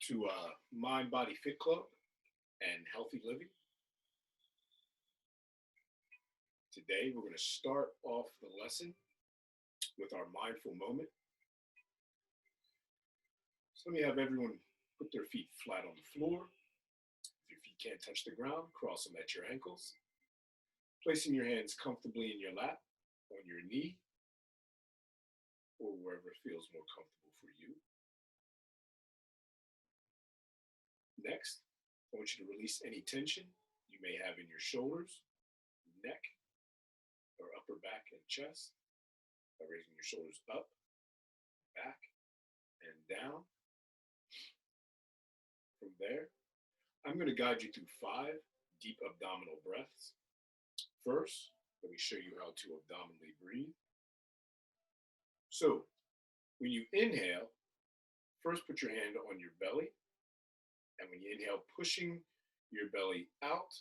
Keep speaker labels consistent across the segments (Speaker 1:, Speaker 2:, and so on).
Speaker 1: to Mind Body Fit Club and Healthy Living. Today we're going to start off the lesson with our mindful moment. So let me have everyone put their feet flat on the floor. If your feet can't touch the ground, cross them at your ankles. Placing your hands comfortably in your lap, on your knee, or wherever feels more comfortable for you. Next, I want you to release any tension you may have in your shoulders, neck, or upper back and chest by raising your shoulders up, back, and down. From there, I'm going to guide you through 5 deep abdominal breaths. First, let me show you how to abdominally breathe. So, when you inhale, first put your hand on your belly, and when you inhale, pushing your belly out,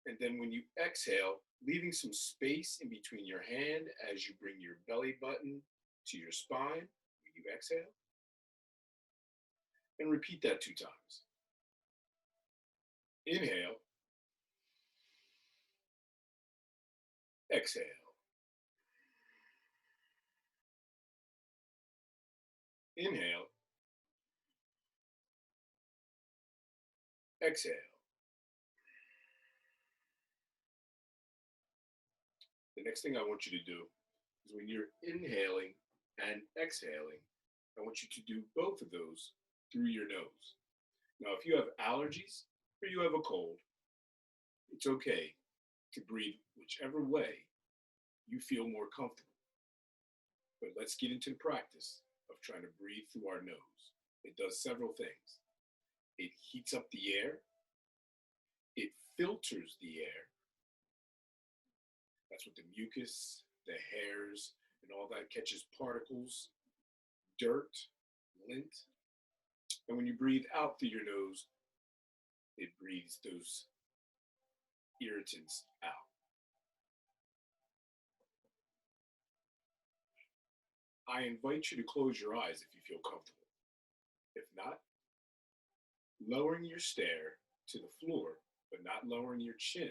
Speaker 1: and then when you exhale, leaving some space in between your hand as you bring your belly button to your spine when you exhale, and repeat that 2 times. Inhale, exhale. Inhale, exhale. The next thing I want you to do is when you're inhaling and exhaling, I want you to do both of those through your nose. Now, if you have allergies or you have a cold, it's okay to breathe whichever way you feel more comfortable. But let's get into the practice of trying to breathe through our nose. It does several things. It heats up the air. It filters the air. That's what the mucus, the hairs, and all that catches particles, dirt, lint. And when you breathe out through your nose, it breathes those irritants out. I invite you to close your eyes if you feel comfortable. If not, lowering your stare to the floor, but not lowering your chin.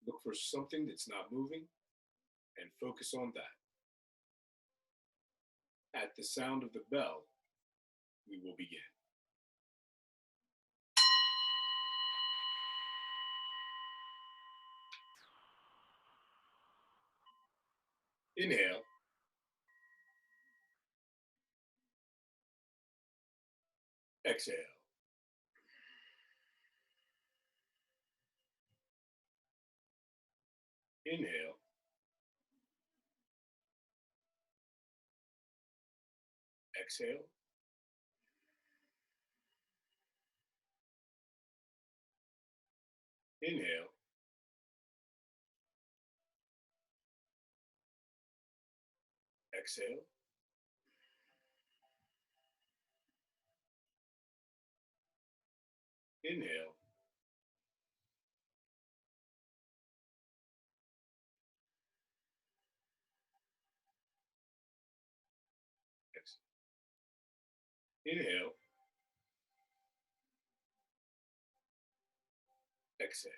Speaker 1: Look for something that's not moving and focus on that. At the sound of the bell, we will begin. Inhale. Exhale. Inhale. Exhale. Inhale. Exhale. Inhale. Exhale. Inhale. Exhale.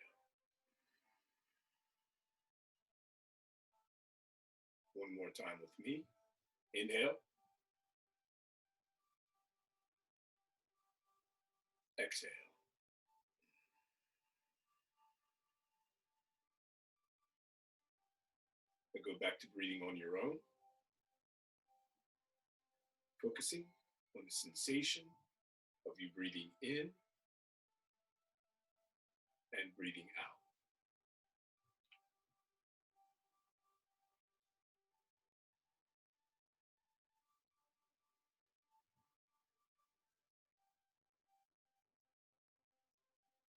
Speaker 1: One more time with me. Inhale. Exhale. And go back to breathing on your own. Focusing on the sensation of you breathing in and breathing out.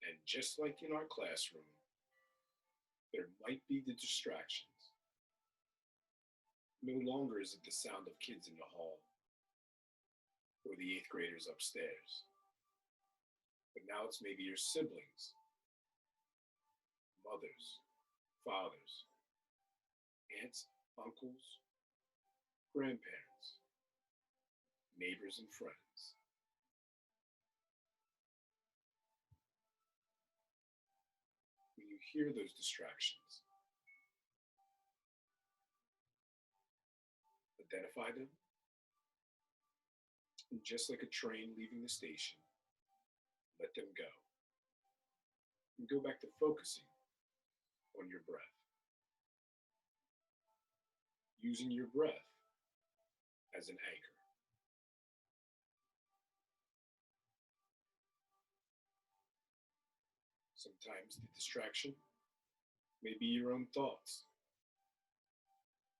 Speaker 1: And just like in our classroom, there might be the distractions. No longer is it the sound of kids in the hall or the 8th graders upstairs, but now it's maybe your siblings, mothers, fathers, aunts, uncles, grandparents, neighbors, and friends. when you hear those distractions, identify them, and just like a train leaving the station, let them go. And go back to focusing on your breath. Using your breath as an anchor. Sometimes the distraction may be your own thoughts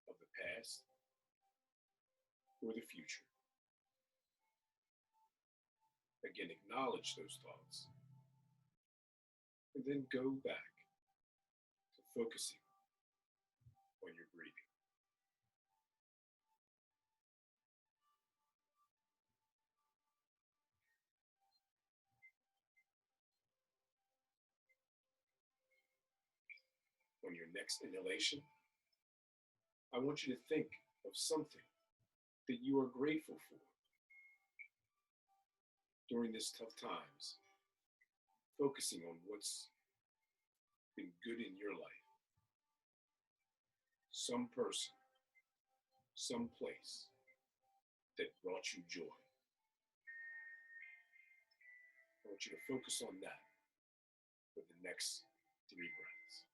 Speaker 1: of the past or the future. Again, acknowledge those thoughts and then go back to focusing on your breathing. On your next inhalation, I want you to think of something that you are grateful for during this tough times, focusing on what's been good in your life. Some person, some place that brought you joy. I want you to focus on that for the next 3 breaths.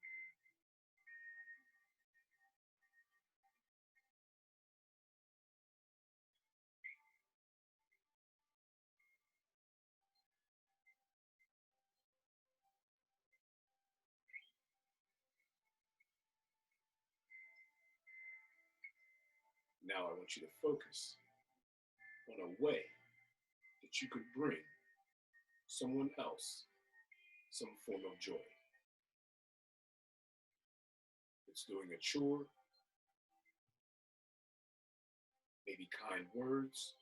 Speaker 1: Now I want you to focus on a way that you could bring someone else some form of joy. It's doing a chore, maybe kind words,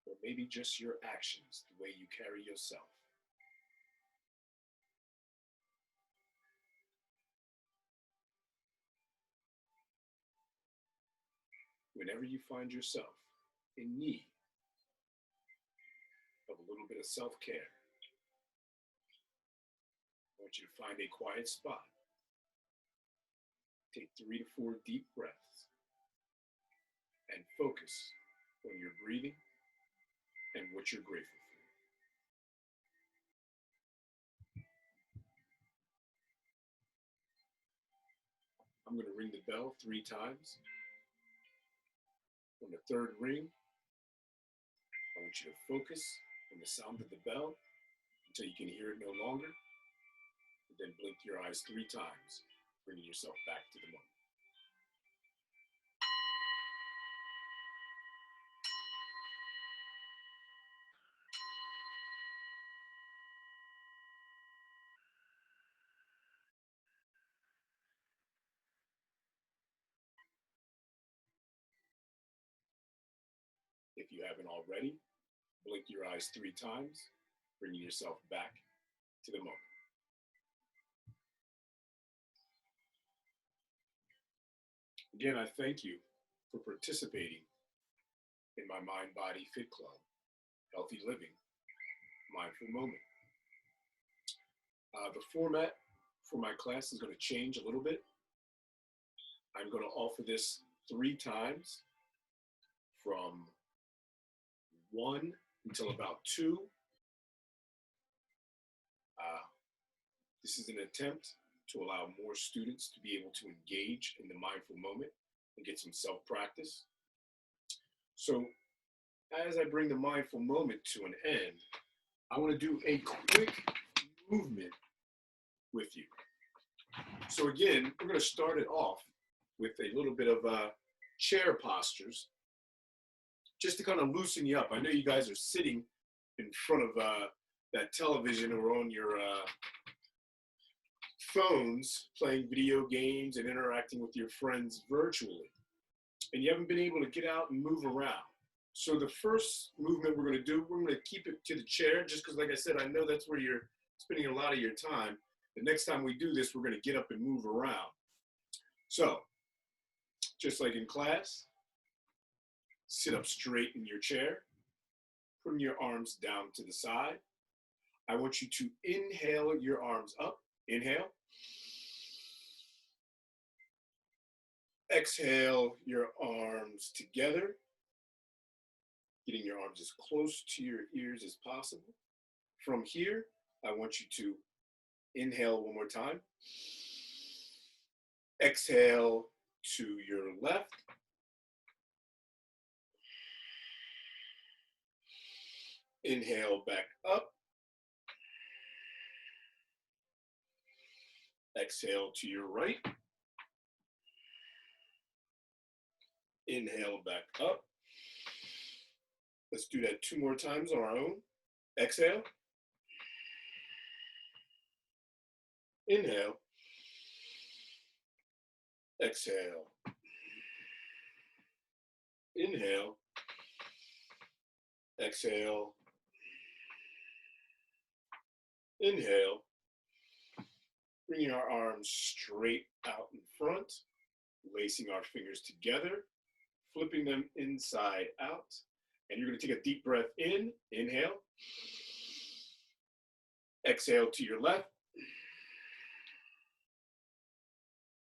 Speaker 1: or maybe just your actions, the way you carry yourself. Whenever you find yourself in need of a little bit of self-care, I want you to find a quiet spot. Take 3 to 4 deep breaths and focus on your breathing and what you're grateful for. I'm going to ring the bell 3 times. On the 3rd ring, I want you to focus on the sound of the bell until you can hear it no longer. And then blink your eyes 3 times, bringing yourself back to the moment. If you haven't already, blink your eyes 3 times, bringing yourself back to the moment. Again, I thank you for participating in my Mind Body Fit Club, Healthy Living, Mindful Moment. The format for my class is going to change a little bit. I'm going to offer this 3 times from 1 until about 2. This is an attempt to allow more students to be able to engage in the mindful moment and get some self-practice. So as I bring the mindful moment to an end, I want to do a quick movement with you. So again, we're going to start it off with a little bit of chair postures, just to kind of loosen you up. I know you guys are sitting in front of that television or on your phones, playing video games and interacting with your friends virtually, and you haven't been able to get out and move around. So the first movement we're going to do, we're going to keep it to the chair, just because, like I said, I know that's where you're spending a lot of your time. The next time we do this, we're going to get up and move around. So, just like in class, sit up straight in your chair, putting your arms down to the side. I want you to inhale your arms up. Inhale. Exhale your arms together, getting your arms as close to your ears as possible. From here, I want you to inhale one more time. Exhale to your left. Inhale back up. Exhale to your right. Inhale back up. Let's do that 2 more times on our own. Exhale. Inhale. Exhale. Inhale. Exhale. Inhale. Bringing our arms straight out in front, lacing our fingers together, flipping them inside out. And you're going to take a deep breath in. Inhale. Exhale to your left.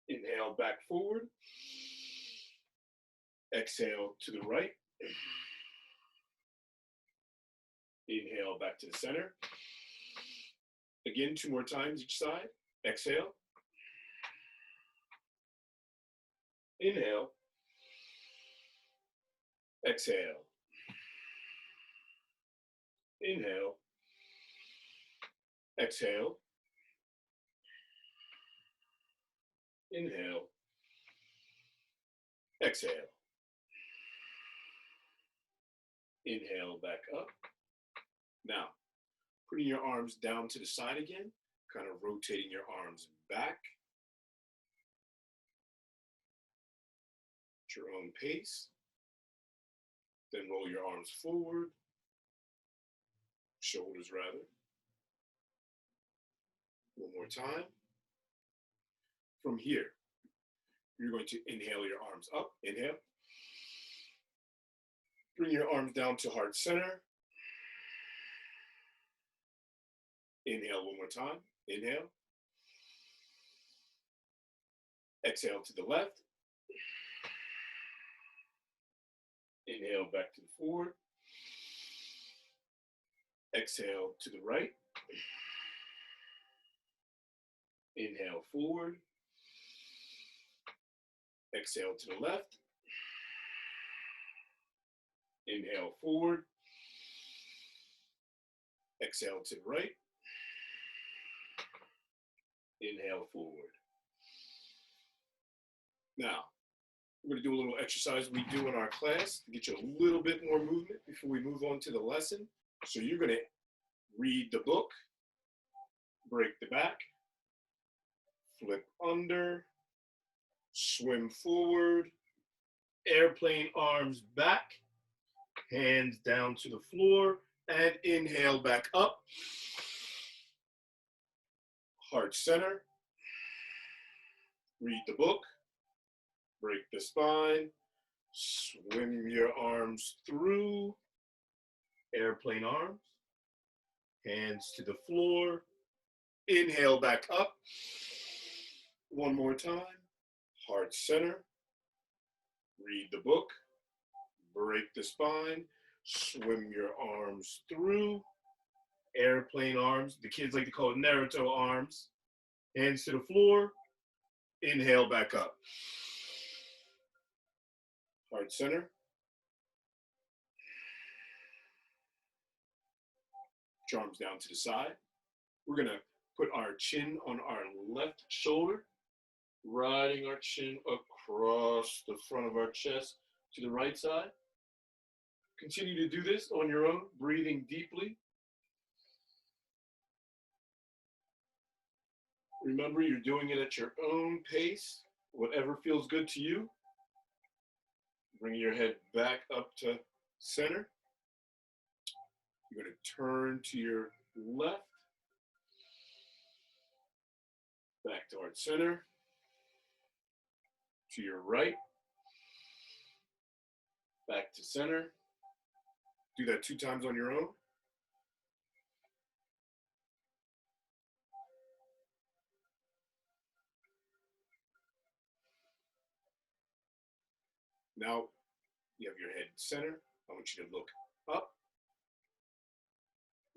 Speaker 1: Inhale back forward. Exhale to the right. Inhale back to the center. Again, 2 more times each side. Exhale. Inhale. Exhale. Inhale. Exhale. Inhale. Exhale. Inhale back up. Now, putting your arms down to the side again, kind of rotating your arms back at your own pace. Then roll your arms forward, shoulders rather. One more time. From here, you're going to inhale your arms up. Inhale. Bring your arms down to heart center. Inhale one more time. Inhale. Exhale to the left. Inhale back to the forward. Exhale to the right. Inhale forward. Exhale to the left. Inhale forward. Exhale to the right. Inhale forward. Now, we're going to do a little exercise we do in our class to get you a little bit more movement before we move on to the lesson. So you're going to read the book, break the back, flip under, swim forward, airplane arms back, hands down to the floor, and inhale back up. Heart center, read the book, break the spine, swim your arms through, airplane arms, hands to the floor, inhale back up. One more time, heart center, read the book, break the spine, swim your arms through, airplane arms, the kids like to call it Naruto arms, hands to the floor, inhale back up. Heart center. Arms down to the side. We're going to put our chin on our left shoulder, riding our chin across the front of our chest to the right side. Continue to do this on your own, breathing deeply. Remember, you're doing it at your own pace, whatever feels good to you. Bring your head back up to center. You're going to turn to your left, back to heart center, to your right, back to center. Do that 2 times on your own. Now you have your head center. I want you to look up,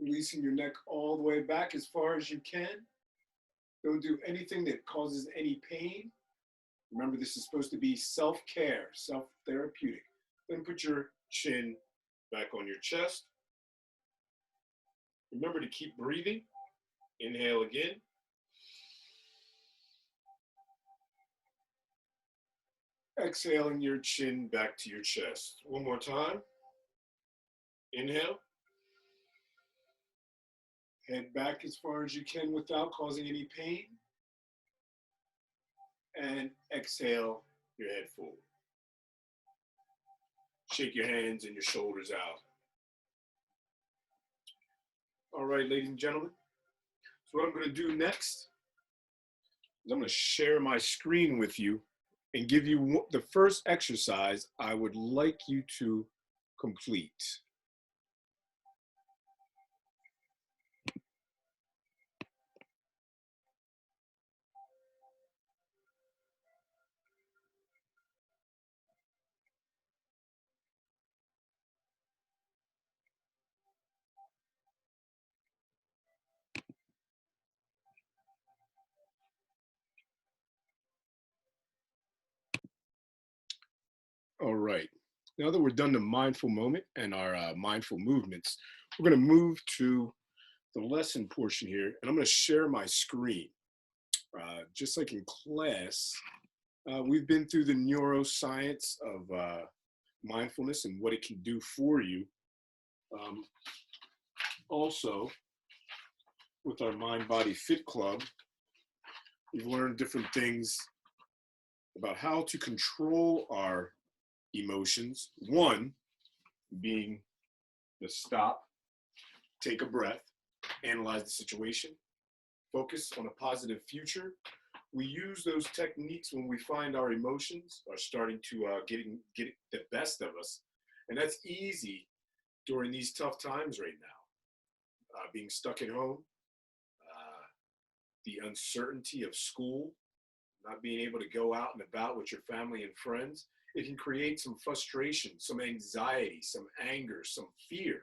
Speaker 1: releasing your neck all the way back as far as you can. Don't do anything that causes any pain. Remember, this is supposed to be self-care, self-therapeutic. Then put your chin back on your chest. Remember to keep breathing. Inhale again. Exhaling your chin back to your chest. One more time. Inhale. Head back as far as you can without causing any pain. And exhale your head forward. Shake your hands and your shoulders out. All right, ladies and gentlemen. So what I'm going to do next is I'm going to share my screen with you and give you the first exercise I would like you to complete. All right. Now that we're done the mindful moment and our mindful movements, we're going to move to the lesson portion here, and I'm going to share my screen. Just like in class, we've been through the neuroscience of mindfulness and what it can do for you. Also, with our Mind Body Fit Club, we've learned different things about how to control our emotions. One being the stop, take a breath, analyze the situation, focus on a positive future. We use those techniques when we find our emotions are starting to get the best of us. And that's easy during these tough times right now. Being stuck at home, the uncertainty of school, not being able to go out and about with your family and friends, it can create some frustration, some anxiety, some anger, some fear.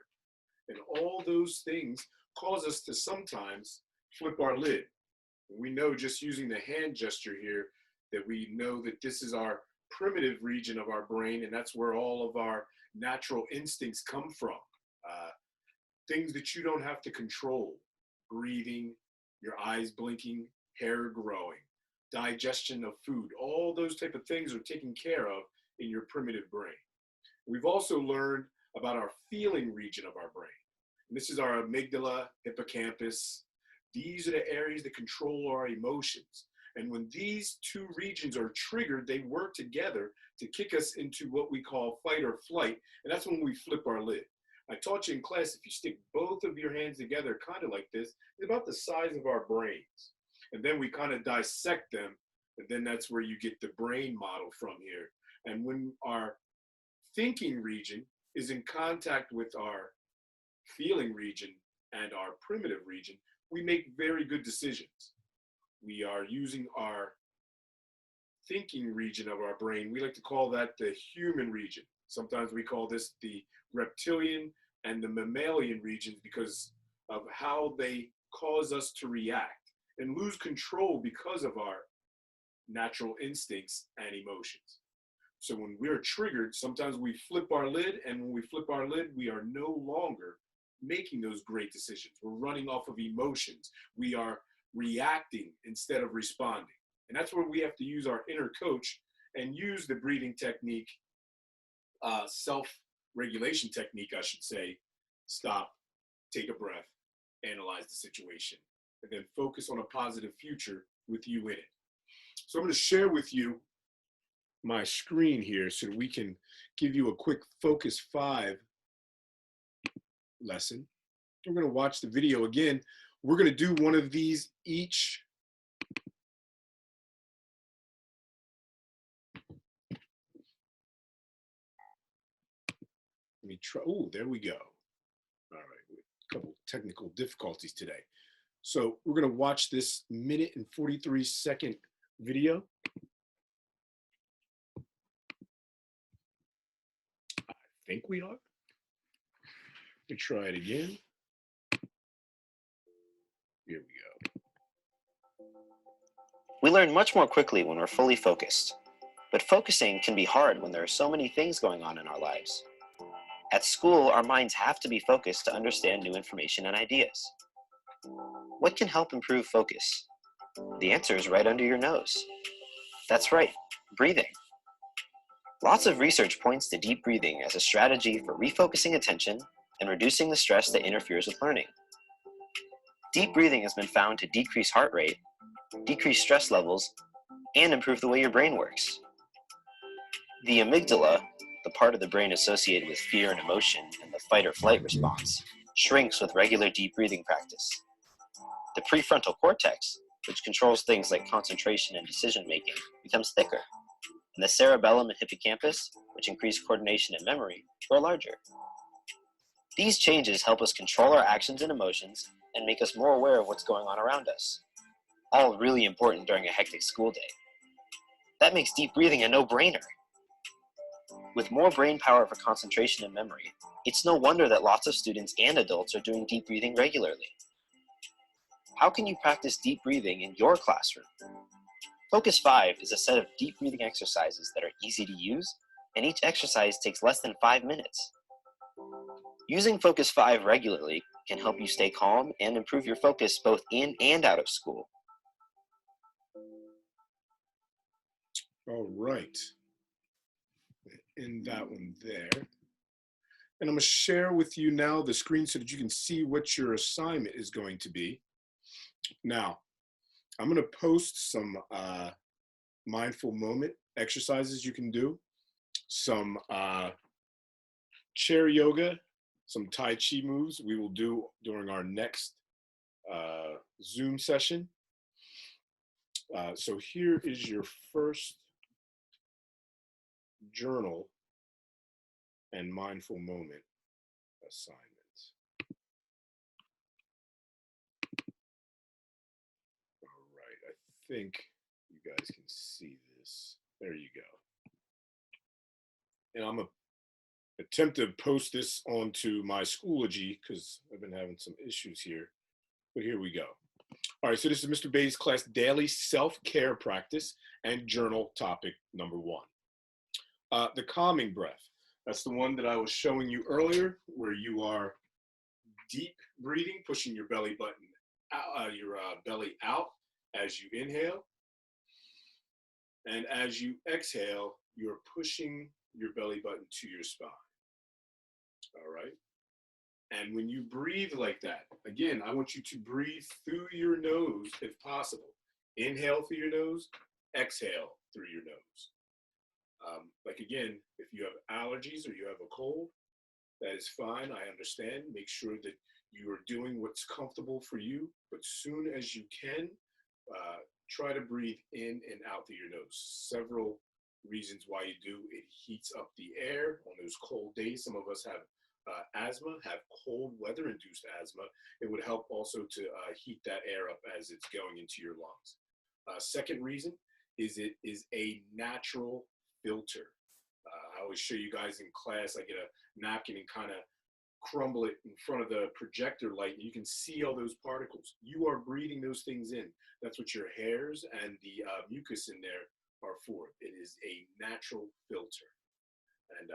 Speaker 1: And all those things cause us to sometimes flip our lid. We know just using the hand gesture here that we know that this is our primitive region of our brain, and that's where all of our natural instincts come from. Things that you don't have to control: breathing, your eyes blinking, hair growing, digestion of food. All those type of things are taken care of in your primitive brain. We've also learned about our feeling region of our brain. And this is our amygdala, hippocampus. These are the areas that control our emotions. And when these two regions are triggered, they work together to kick us into what we call fight or flight. And that's when we flip our lid. I taught you in class, if you stick both of your hands together, kind of like this, it's about the size of our brains. And then we kind of dissect them. And then that's where you get the brain model from here. And when our thinking region is in contact with our feeling region and our primitive region, we make very good decisions. We are using our thinking region of our brain. We like to call that the human region. Sometimes we call this the reptilian and the mammalian regions because of how they cause us to react and lose control because of our natural instincts and emotions. So when we're triggered, sometimes we flip our lid, and when we flip our lid, we are no longer making those great decisions. We're running off of emotions. We are reacting instead of responding. And that's where we have to use our inner coach and use the breathing technique, self-regulation technique, I should say. Stop, take a breath, analyze the situation, and then focus on a positive future with you in it. So I'm going to share with you my screen here so that we can give you a quick Focus 5 lesson. We're going to watch the video again. We're going to do one of these each. Let me try. Oh, there we go. All right, a couple technical difficulties today. So we're going to watch this 1 and 43-second video. think we are. Let me try it again. Here we go.
Speaker 2: We learn much more quickly when we're fully focused, but focusing can be hard when there are so many things going on in our lives. At school, our minds have to be focused to understand new information and ideas. What can help improve focus? The answer is right under your nose. That's right, breathing. Lots of research points to deep breathing as a strategy for refocusing attention and reducing the stress that interferes with learning. Deep breathing has been found to decrease heart rate, decrease stress levels, and improve the way your brain works. The amygdala, the part of the brain associated with fear and emotion and the fight or flight response, shrinks with regular deep breathing practice. The prefrontal cortex, which controls things like concentration and decision making, becomes thicker, and the cerebellum and hippocampus, which increase coordination and memory, grow larger. These changes help us control our actions and emotions and make us more aware of what's going on around us. All really important during a hectic school day. That makes deep breathing a no-brainer. With more brain power for concentration and memory, it's no wonder that lots of students and adults are doing deep breathing regularly. How can you practice deep breathing in your classroom? Focus 5 is a set of deep breathing exercises that are easy to use, and each exercise takes less than 5 minutes. Using Focus 5 regularly can help you stay calm and improve your focus both in and out of school.
Speaker 1: All right. In that one there. And I'm going to share with you now the screen so that you can see what your assignment is going to be. Now, I'm going to post some mindful moment exercises you can do, some chair yoga, some Tai Chi moves we will do during our next Zoom session. So here is your first journal and mindful moment assignment. All right, I think you guys can see this. There you go. And I'm going to attempt to post this onto my Schoology because I've been having some issues here. But here we go. All right, so this is Mr. Bey's class daily self-care practice and journal topic number 1. The calming breath. That's the one that I was showing you earlier, where you are deep breathing, pushing your belly button out, your belly out as you inhale. And as you exhale, you're pushing your belly button to your spine. All right. And when you breathe like that, again, I want you to breathe through your nose if possible. Inhale through your nose, exhale through your nose. Like again, if you have allergies or you have a cold, that is fine. I understand. Make sure that you are doing what's comfortable for you. But soon as you can, try to breathe in and out through your nose. Several reasons why you do. It heats up the air on those cold days. Some of us have asthma, have cold weather-induced asthma. It would help also to heat that air up as it's going into your lungs. Second reason is it is a natural filter. I always show you guys in class, I get a napkin and kind of crumble it in front of the projector light, and you can see all those particles. You are breathing those things in. That's what your hairs and the mucus in there are for. It is a natural filter. And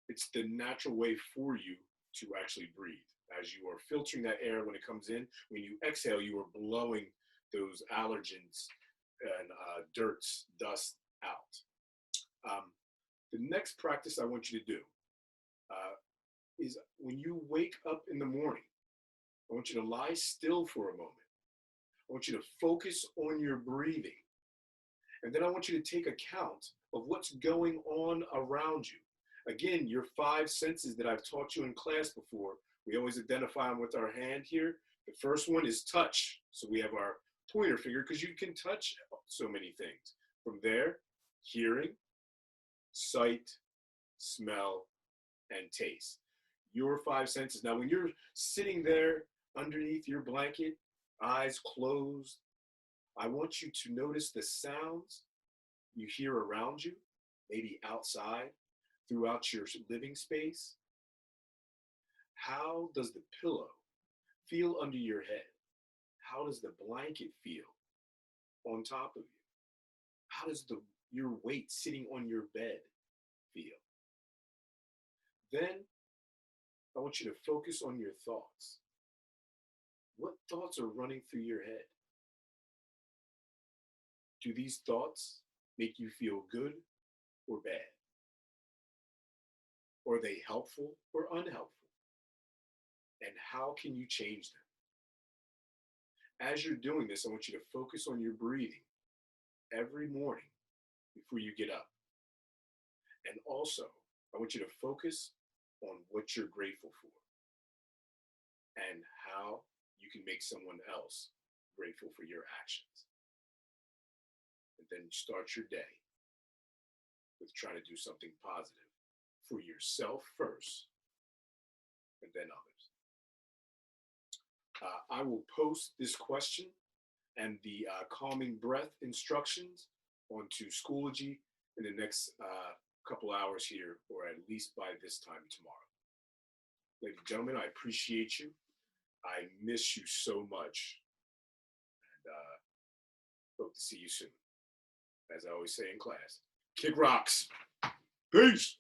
Speaker 1: it's the natural way for you to actually breathe. As you are filtering that air when it comes in, when you exhale, you are blowing those allergens and dirts, dust out. The next practice I want you to do is when you wake up in the morning, I want you to lie still for a moment. I want you to focus on your breathing. And then I want you to take account of what's going on around you. Again, your 5 senses that I've taught you in class before, we always identify them with our hand here. The first one is touch. So we have our pointer finger because you can touch so many things. From there, hearing, sight, smell, and taste. Your 5 senses. Now, when you're sitting there underneath your blanket, eyes closed, I want you to notice the sounds you hear around you, maybe outside. throughout your living space? How does the pillow feel under your head? How does the blanket feel on top of you? How does your weight sitting on your bed feel? Then I want you to focus on your thoughts. What thoughts are running through your head? Do these thoughts make you feel good or bad? Are they helpful or unhelpful? And how can you change them? As you're doing this, I want you to focus on your breathing every morning before you get up. And also, I want you to focus on what you're grateful for and how you can make someone else grateful for your actions. And then start your day with trying to do something positive for yourself first and then others. I will post this question and the calming breath instructions onto Schoology in the next couple hours here, or at least by this time tomorrow. Ladies and gentlemen, I appreciate you. I miss you so much. And hope to see you soon. As I always say in class, kick rocks. Peace.